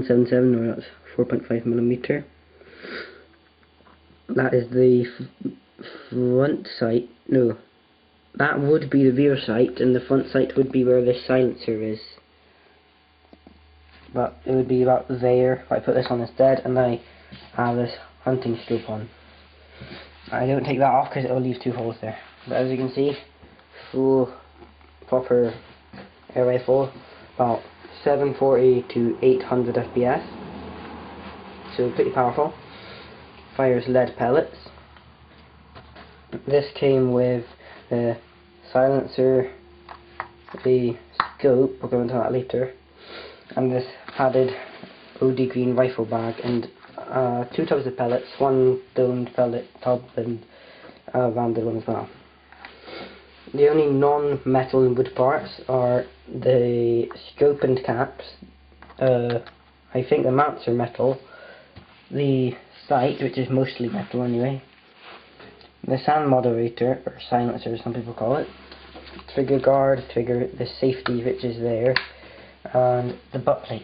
19.177, or that's 4.5mm. That is the front sight. No, that would be the rear sight, and the front sight would be where the silencer is. But it would be about there if I put this on instead, and I have this hunting scope on. I don't take that off because it will leave 2 holes there. But as you can see, full proper air rifle, about 740 to 800 FPS, so pretty powerful. Fires lead pellets. This came with the silencer, the scope, we'll go into that later, and this padded OD green rifle bag, and 2 tubs of pellets, 1 domed pellet tub and a rounded one as well. The only non-metal and wood parts are the scope and caps. I think the mounts are metal. The sight, which is mostly metal anyway. The sound moderator, or silencer as some people call it. Trigger guard, the safety which is there, and the butt plate.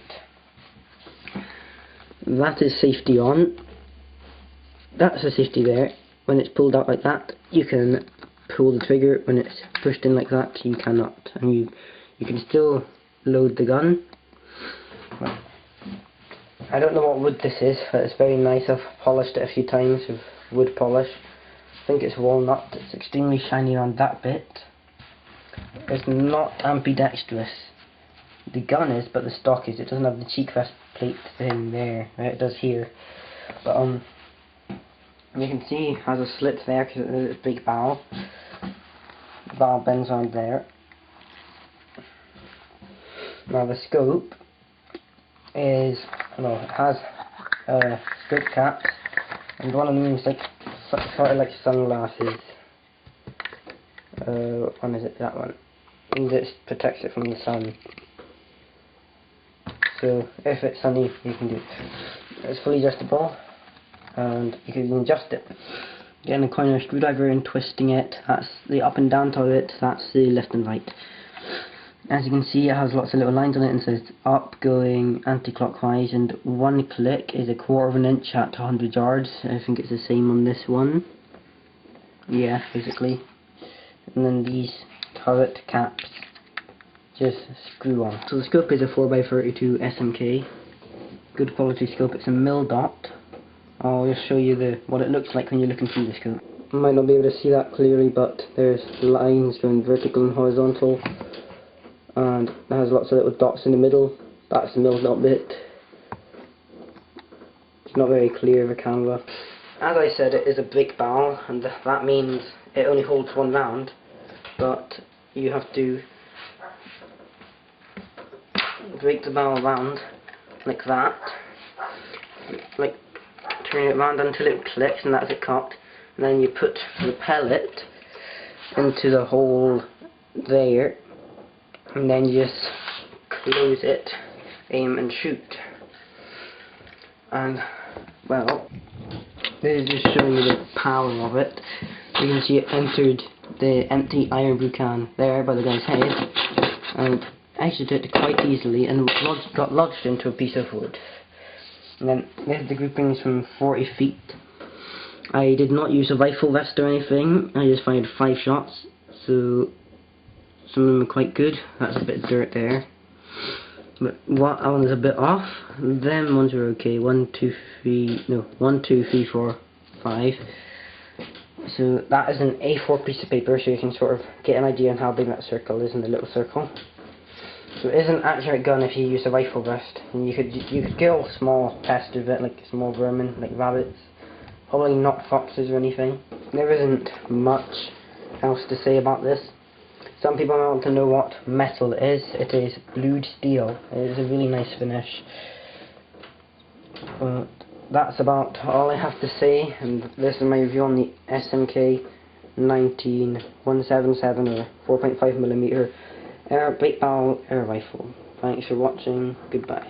That is safety on. That's the safety there. When it's pulled out like that, you can pull the trigger. When it's pushed in like that, you cannot. And you can still load the gun. Well, I don't know what wood this is, but it's very nice. I've polished it a few times with wood polish. I think it's walnut. It's extremely shiny around that bit. It's not ambidextrous. The gun is, but the stock is. It doesn't have the cheek rest plate thing there. It does here. But you can see it has a slit there because it's a big barrel. The barrel bends around there. Now the scope is, well, it has scope caps, and one of them is like sort of like sunglasses. What one is it? That one. And this protects it from the sun. So if it's sunny, you can do it. It's fully adjustable, and you can adjust it. Getting a corner screwdriver and twisting it. That's the up and down to it. That's the left and right. As you can see, it has lots of little lines on it and says up, going, anti-clockwise, and 1 click is 1/4 of an inch at 100 yards. I think it's the same on this one. Yeah, basically. And then these turret caps just screw on. So the scope is a 4x32 SMK. Good quality scope. It's a mildot. I'll just show you what it looks like when you're looking through the scope. You might not be able to see that clearly, but there's lines going vertical and horizontal. And it has lots of little dots in the middle. That's the mildot bit. It's not very clear of a camera. As I said, it is a brick barrel, and that means it only holds 1 round, but you have to break the barrel round like that, like turn it round until it clicks, and that's it cocked, and then you put the pellet into the hole there, and then you just close it, aim and shoot. And well, this is just showing you the power of it. You can see it entered the empty iron brew can there by the guy's head, and exited quite easily and got lodged into a piece of wood. And then there's the groupings from 40 feet. I did not use a rifle vest or anything. I just fired 5 shots, so some of them are quite good. That's a bit of dirt there. But that one is a bit off. Them ones were okay. 1, 2, 3, 4, 5. So that is an A4 piece of paper, so you can sort of get an idea on how big that circle is in the little circle. So it is an accurate gun if you use a rifle vest, and you could kill small pests with it, like small vermin, like rabbits. Probably not foxes or anything. There isn't much else to say about this. Some people might want to know what metal it is. It is blued steel. It is a really nice finish. But that's about all I have to say, and this is my review on the SMK19 177 or 4.5mm break barrel air rifle. Thanks for watching. Goodbye.